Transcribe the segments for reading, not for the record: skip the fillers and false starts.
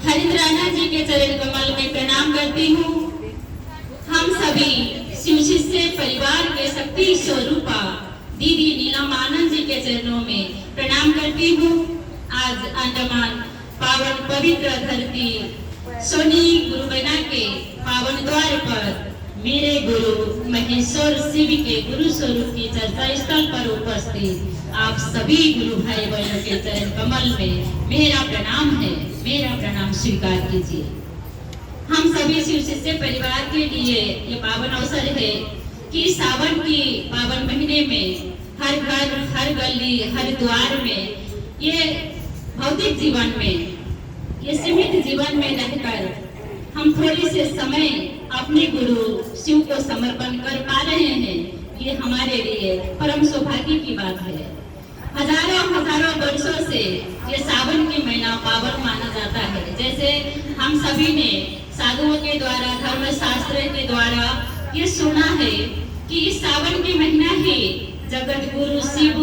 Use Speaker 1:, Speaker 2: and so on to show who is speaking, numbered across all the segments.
Speaker 1: हरिंद्रानाथ जी के चरण कमल में प्रणाम करती हूँ। हम सभी शिव शिष्य परिवार के शक्ति स्वरूपा दीदी नीलम आनंद जी के चरणों में प्रणाम करती हूँ। आज अंडमान पावन पवित्र धरती सोनी गुरुबना के पावन द्वार पर मेरे गुरु महेश्वर शिव के गुरु स्वरूप की चर्चा स्थल पर उपस्थित आप सभी गुरु भाई बहनों के चरण कमल में मेरा प्रणाम है, मेरा प्रणाम स्वीकार कीजिए। हम सभी शिव शिष्य परिवार के लिए ये पावन अवसर है कि सावन की पावन महीने में हर घर, हर गली, हर द्वार में ये भौतिक जीवन में, ये सीमित जीवन में रहकर हम थोड़ी से समय अपने गुरु शिव को समर्पण कर पा रहे हैं। ये हमारे लिए परम सौभाग्य की बात है। हजारों वर्षों से ये सावन की महीना पावन माना जाता है। जैसे हम सभी ने साधुओं के द्वारा, धर्म शास्त्र के द्वारा ये सुना है कि इस सावन के महीना ही जगत गुरु शिव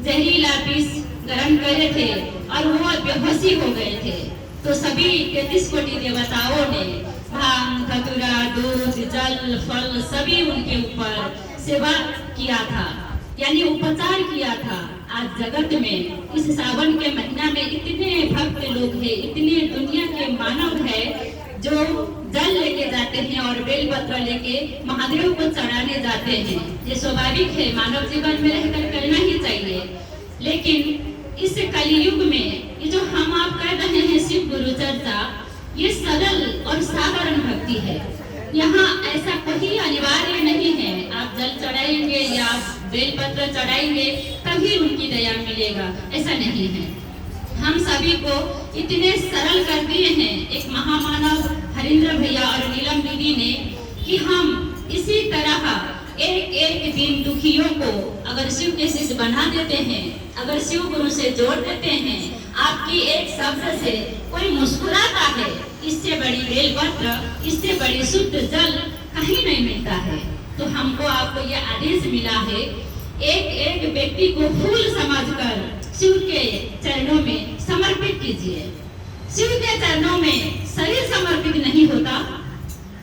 Speaker 1: जहरीला विष ग्रहण करे थे और वो बेहोशी हो गए थे। तो सभी 33 कोटि देवताओं ने भांग, धतूरा, दूध, जल, फल सभी उनके ऊपर सेवा किया था, यानी उपचार किया था। आज जगत में इस सावन के महीना में इतने भक्त लोग हैं, इतने दुनिया के मानव है जो जल लेके जाते हैं और बेलपत्र लेके महादेव को चढ़ाने जाते हैं। ये स्वाभाविक है, मानव जीवन में रहकर करना ही चाहिए। लेकिन इस कलियुग में ये जो हम आप कर रहे हैं शिव गुरु चर्चा, ये सरल और साधारण भक्ति है। यहाँ ऐसा कोई अनिवार्य नहीं है आप जल चढ़ाएंगे या बेलपत्र चढ़ाएंगे तभी उनकी दया मिलेगा, ऐसा नहीं है। हम सभी को इतने सरल कर दिए हैं एक महामानव हरिंद्र भैया और नीलम दीदी ने कि हम इसी तरह एक एक दिन दुखियों को अगर शिव के शिष्य बना देते हैं, अगर शिव गुरु से जोड़ देते हैं, आपकी एक शब्द से कोई मुस्कुराता है, इससे बड़ी बेलपत्र, इससे बड़ी शुद्ध जल कहीं नहीं मिलता है। तो हमको आपको ये आदेश मिला है, एक एक व्यक्ति को फूल समझकर शिव के चरणों में समर्पित कीजिए। शिव के चरणों में शरीर समर्पित नहीं होता,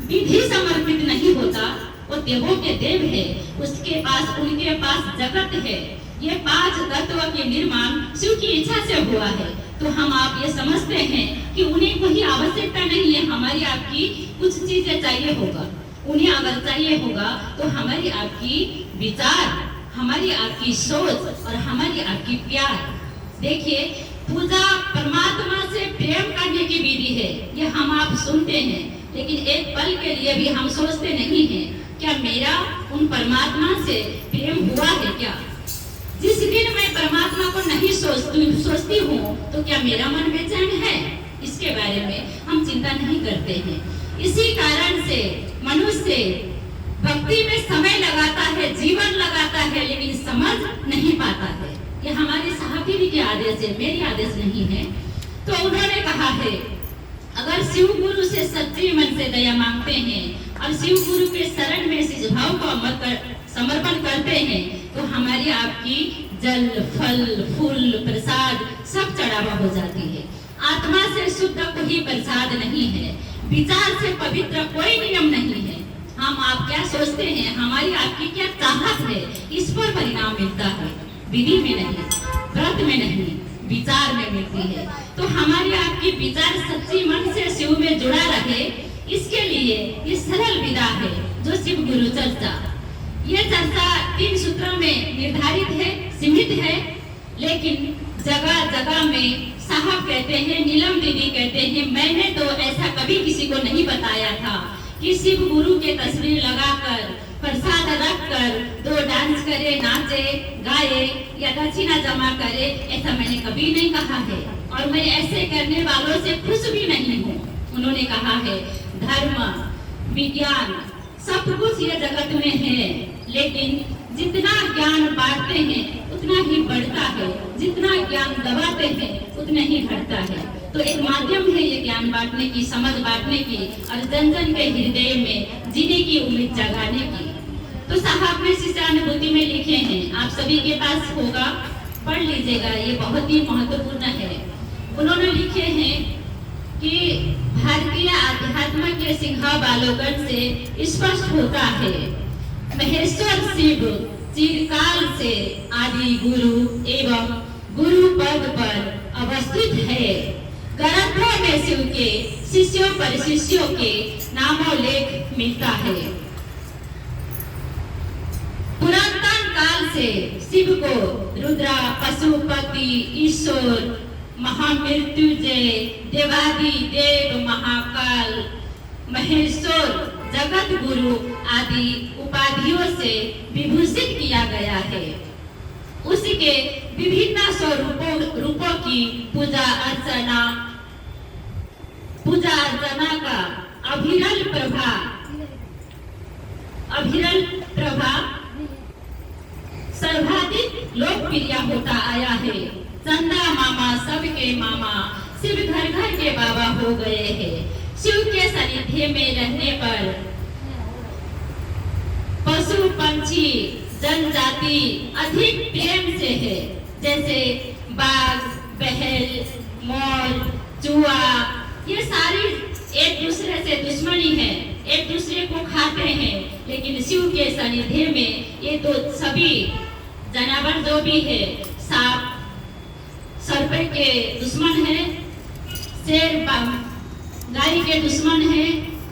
Speaker 1: विधि समर्पित नहीं होता। वो देवों के देव है, उसके पास, उनके पास जगत है। ये 5 तत्व के निर्माण शिव की इच्छा से हुआ है। तो हम आप ये समझते हैं कि उन्हें कोई आवश्यकता नहीं है, हमारी आपकी कुछ चीजें चाहिए होगा। उन्हें अगर चाहिए होगा तो हमारी आपकी विचार, हमारी आपकी सोच और हमारी आपकी प्यार। देखिए, पूजा परमात्मा से प्रेम करने की विधि है, ये हम आप सुनते हैं, लेकिन एक पल के लिए भी हम सोचते नहीं हैं क्या मेरा उन परमात्मा से प्रेम हुआ है क्या? जिस दिन मैं परमात्मा को नहीं सोचती हूँ तो क्या मेरा मन बेचैन है? इसके बारे में हम चिंता नहीं करते हैं। इसी कारण से मनुष्य भक्ति में समय लगाता है, जीवन लगाता है, लेकिन समझ नहीं पाता है। ये हमारे साहबी के आदेश है, मेरी आदेश नहीं है। तो उन्होंने कहा है, अगर शिव गुरु से सच्चे मन से दया मांगते हैं और शिव गुरु के शरण में इस भाव को समर्पण करते हैं तो हमारी आपकी जल, फल, फूल, प्रसाद सब चढ़ावा हो जाती है। आत्मा से शुद्ध कोई प्रसाद नहीं है, विचार से पवित्र कोई नियम नहीं है। हम आप क्या सोचते हैं, हमारी आपकी क्या चाहत है, इस पर परिणाम मिलता है। विधि में नहीं, व्रत में नहीं, विचार में मिलती है। तो हमारी आपकी विचार सच्ची मन से शिव में जुड़ा रहे, इसके लिए ये सरल विधा है जो शिव गुरु चर्चा। ये चर्चा 3 सूत्रों में निर्धारित है, सीमित है, लेकिन जगह जगह में साहब कहते हैं, नीलम दीदी कहते हैं, मैंने तो ऐसा कभी किसी को नहीं बताया था कि शिव गुरु के तस्वीर लगाकर प्रसाद रखकर 2 डांस करे, नाचे, गाए या दक्षिणा जमा करे, ऐसा मैंने कभी नहीं कहा है और मैं ऐसे करने वालों से खुश भी नहीं हूँ। उन्होंने कहा है, धर्म, विज्ञान सब कुछ ये जगत में है, लेकिन जितना ज्ञान बांटते हैं उतना ही बढ़ता है, जितना ज्ञान दबाते हैं उतना ही घटता है। तो एक माध्यम है ये ज्ञान बांटने की, समझ बांटने की और जन जन के हृदय में जीने की उम्मीद जगाने की। तो साहब ने शिष्यानुभूति में लिखे हैं, आप सभी के पास होगा, पढ़ लीजिएगा, ये बहुत ही महत्वपूर्ण है। उन्होंने लिखे हैं कि भारतीय आध्यात्म के सिंहावलोकन से स्पष्ट होता है। महेश्वर शिव चिरकाल से आदि गुरु एवं गुरु पद पर अवस्थित है। ग्रंथों में शिव के शिष्यों परिशिष्यों के नामोल्लेख मिलता है। पुरातन काल से शिव को रुद्रा, पशुपति, ईश्वर, महामृत्युंजय, देवादि देव, महाकाल, महेश्वर, जगत गुरु आदि उपाधियों से विभूषित किया गया है। उसके विभिन्न स्वरूपों की पूजा अर्चना का अविरल प्रभाव सर्वाधिक लोकप्रिय होता आया है। चंदा मामा सबके मामा, शिव घर घर के बाबा हो गए हैं। शिव के सानिध्य में रहने पर पशु पंछी जनजाति अधिक प्रेम से है। जैसे बाघ, बैल, मोर, चूहा, ये सारी एक दूसरे से दुश्मनी है, एक दूसरे को खाते हैं। लेकिन शिव के सानिध्य में ये तो सभी जानवर जो भी है, सांप सर्प के दुश्मन है, शेर गाय के दुश्मन है,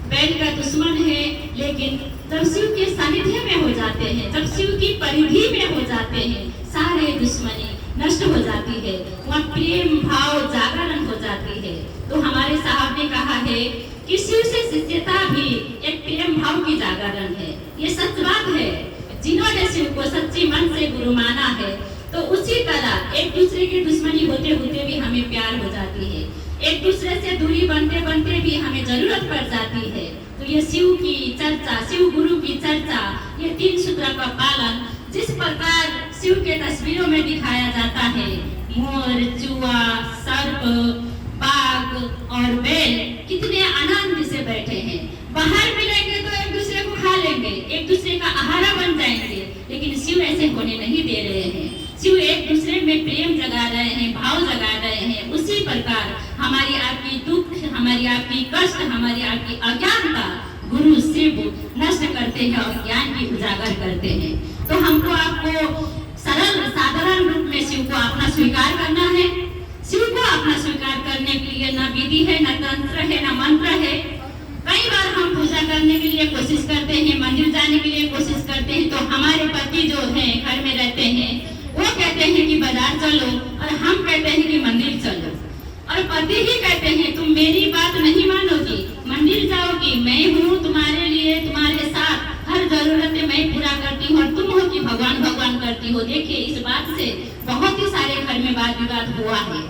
Speaker 1: बैल का दुश्मन है। लेकिन जब शिव के सानिध्य में हो जाते हैं, जब शिव की परिधि में हो जाते हैं, सारे दुश्मनी नष्ट हो जाती है, वहाँ प्रेम भाव जागरण हो जाती है। तो हमारे साहब ने कहा है कि शिव से शिष्यता भी एक प्रेम भाव की जागरण है। ये सच बात है। जिन्होंने शिव को सच्ची मन से गुरु माना है, तो उसी तरह एक दूसरे की दुश्मनी होते होते भी हमें प्यार हो जाती है। एक दूसरे से दूरी बनते बनते भी हमें जरूरत पड़ जाती है। तो ये शिव की चर्चा, शिव गुरु की चर्चा, ये 3 सूत्र का पालन जिस प्रकार शिव के तस्वीरों में दिखाया जाता है, मोर, चूहा, सर्प, बाघ और बैल कितने आनंद से बैठे हैं। बाहर मिलेंगे तो एक दूसरे को खा लेंगे, एक दूसरे का आहारा बन जाएंगे। लेकिन शिव ऐसे होने नहीं दे रहे हैं। शिव एक दूसरे में प्रेम जगा रहे हैं, भाव जगा रहे हैं। उसी प्रकार हमारी आपकी दुख, हमारी आपकी कष्ट, हमारी आपकी अज्ञानता गुरु शिव नष्ट करते हैं और ज्ञान की उजागर करते हैं। तो हमको आपको सरल साधारण रूप में शिव को अपना स्वीकार करना है। शिव को अपना स्वीकार करने के लिए न विधि है, न तंत्र है, न मंत्र है। कई बार हम पूजा करने के लिए कोशिश करते हैं, मंदिर जाने के लिए कोशिश करते हैं, तो हमारे पति जो हैं घर में रहते हैं, वो कहते हैं कि बाजार चलो, और हम कहते हैं कि मंदिर चलो। और पति ही कहते हैं तुम मेरी बात नहीं मानोगी, मंदिर जाओगी, मैं हूँ तुम्हारे लिए, तुम्हारे साथ हर जरूरत मैं पूरा करती हूँ, और तुम हो कि भगवान भगवान करती हो। देखिए, इस बात से बहुत ही सारे घर में वाद विवाद हुआ है।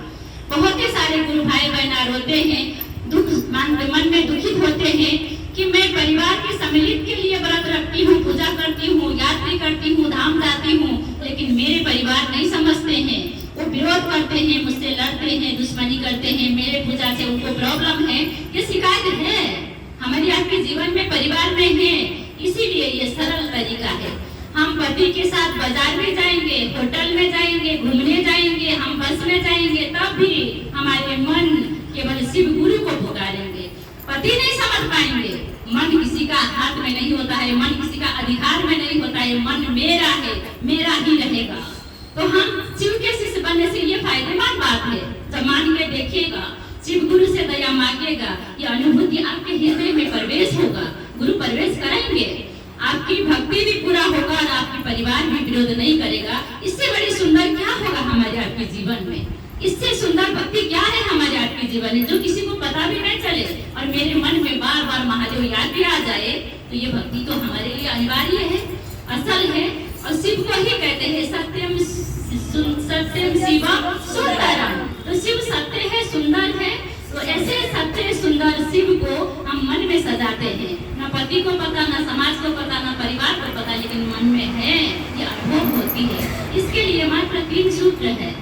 Speaker 1: बहुत ही सारे गुरु भाई बहना रोते हैं, दुख मन में दुखित होते हैं कि मैं परिवार के सम्मिलित के लिए व्रत रखती हूँ, पूजा करती हूँ, यात्री करती हूँ, धाम जाती हूँ, लेकिन मेरे परिवार नहीं समझते हैं। वो विरोध करते हैं, मुझसे लड़ते हैं, दुश्मनी करते हैं। मेरे पूजा से उनको प्रॉब्लम है, ये शिकायत है हमारी आपके जीवन में, परिवार में है। इसीलिए ये सरल तरीका है। हम पति के साथ बाजार में जाएंगे, होटल में जाएंगे, घूमने जाएंगे, हम बस में जाएंगे, तब भी हमारे मन केवल शिव गुरु को पुकारेंगे। पति नहीं समझ पाएंगे। मन किसी का हाथ में नहीं होता है, मन किसी का अधिकार में नहीं होता है। मन मेरा है, मेरा ही रहेगा। तो हम शिव के शिष्य बनने से ये फायदेमंद बात है। जब मान के देखिएगा, शिव गुरु से दया मांगेगा, ये अनुभूति आपके हृदय में प्रवेश होगा। गुरु प्रवेश कराएंगे, आपकी भक्ति भी पूरा होगा और आपके परिवार भी विरोध नहीं करेगा। इससे बड़ी सुंदर क्या होगा हमारे आपके जीवन में? इससे सुंदर भक्ति क्या है हमारे आपके जीवन में, जो किसी को पता भी नहीं चले और मेरे मन में बार बार महादेव याद भी आ जाए? तो ये भक्ति तो हमारे लिए अनिवार्य है, असल है। और शिव को ही कहते हैं सत्यम सत्यम शिवम सुंदरम। तो शिव सत्य है, सुंदर है। तो ऐसे सत्य सुंदर शिव को हम मन में सजाते हैं। न पति को पता, न समाज को पता, न परिवार को पता, लेकिन मन में है, ये अनुभव होती है। इसके लिए मात्र 3 सूत्र है।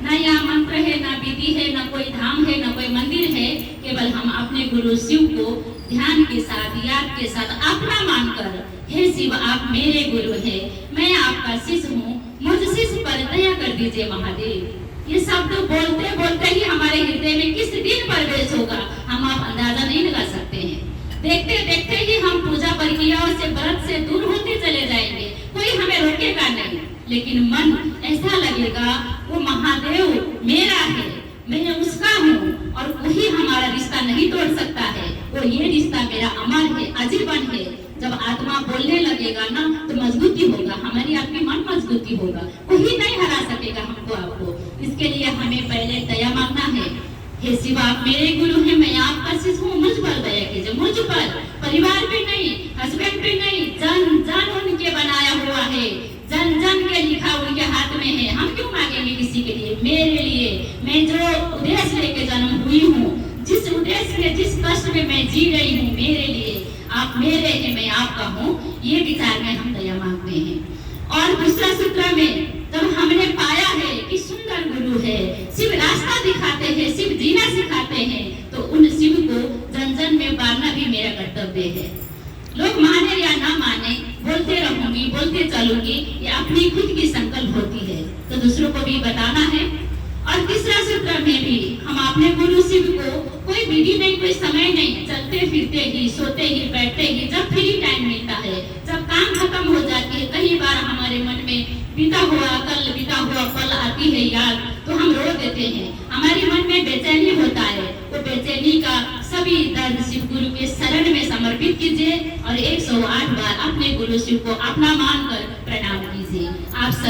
Speaker 1: न यहाँ मंत्र है, न विधि है, न कोई धाम है, न कोई मंदिर है। केवल हम अपने गुरु शिव को ध्यान के साथ, याद के साथ अपना मानकर, हे शिव आप मेरे गुरु हैं, मैं आपका शिष्य हूँ, मुझ शिष्य पर दया कर दीजिए महादेव। ये शब्द बोलते बोलते ही हमारे हृदय में किस दिन प्रवेश होगा, नहीं लगा सकते हैं। देखते देखते ही हम पूजा प्रक्रियाओं से, व्रत से दूर होते चले जाएंगे, कोई हमें रोकेगा नहीं, लेकिन मन ऐसा लगेगा वो महादेव मेरा है, मैं उसका हूँ और वही हमारा रिश्ता नहीं तोड़ सकता है, वो ये रिश्ता मेरा अमर है, आजीवन है। जब आत्मा बोलने लगेगा ना तो मजबूती होगा, हमारी आपकी मन मजबूती होगा, कोई नहीं हरा सकेगा हमको आपको। इसके लिए हमें पहले दया मांगना है। हे शिव, आप मेरे गुरु हैं, मैं आपका शिष्य हूँ, मुझ पर दया कीजिए, मुझ पर, परिवार पे नहीं, हस्बैंड पे नहीं, जन जन उनके बनाया हुआ है, जन जन के लिखा उनके हाथ में है। हम क्यों मांगेंगे किसी के लिए? मेरे लिए, मैं जो उद्देश्य लेके जन्म हुई हूँ, जिस उद्देश्य में, जिस कष्ट में मैं जी रही हूँ, मेरे लिए आप मेरे हैं, मैं आपका हूँ, ये विचार में हम दया मांगते हैं। और दूसरा सूत्र में जब हमने पाया है कि सुंदर गुरु है, शिव रास्ता दिखाते हैं, शिव जीना सिखाते हैं, तो उन शिव को जन जन में बांधना भी मेरा कर्तव्य है। लोग माने या ना माने, बोलते रहूंगी, बोलते चलूंगी, ये अपनी खुद की संकल्प होती है, तो दूसरों को भी बताना है। और तीसरा सूत्र में भी हम अपने गुरु शिव को कोई विधि नहीं, कोई समय नहीं, चलते फिरते ही, सोते ही, बैठते ही, जब फ्री टाइम मिलता है, जब काम खत्म हो जाती है, कई बार हमारे मन में बीता हुआ कल, बीता हुआ पल आती है याद, तो हम रो देते हैं, हमारे मन में बेचैनी होता है। वो बेचैनी का सभी दर्द शिव गुरु के शरण में समर्पित कीजिए और 108 बार अपने गुरु शिव को अपना मानकर प्रणाम कीजिए। आप सब